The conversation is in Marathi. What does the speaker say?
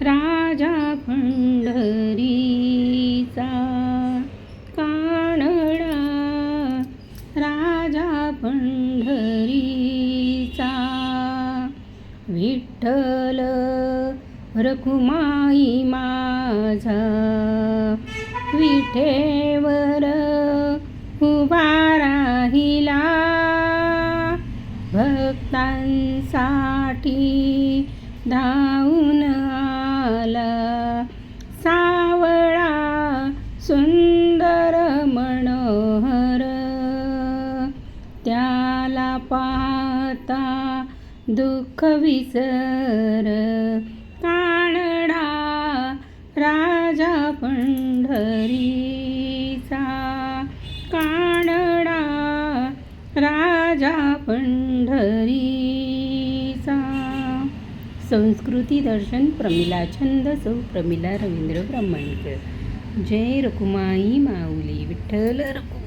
राजा पंढरीचा कानडा, राजा पंढरीचा विठ्ठल रखुमाई माझा विठेवर उभा राहिला, भक्तांसाठी धावून आला, सावळा सुंदर मनोहर, त्याला पाहता दुःख विसर, कानडा राजा पंढरीचा, कानडा राजा पंढरीचा. संस्कृती दर्शन प्रमिला, छंद सौ प्रमिला रवींद्र ब्राह्मणकर. जय रखुमाई माऊली, विठ्ठल रखुमाई.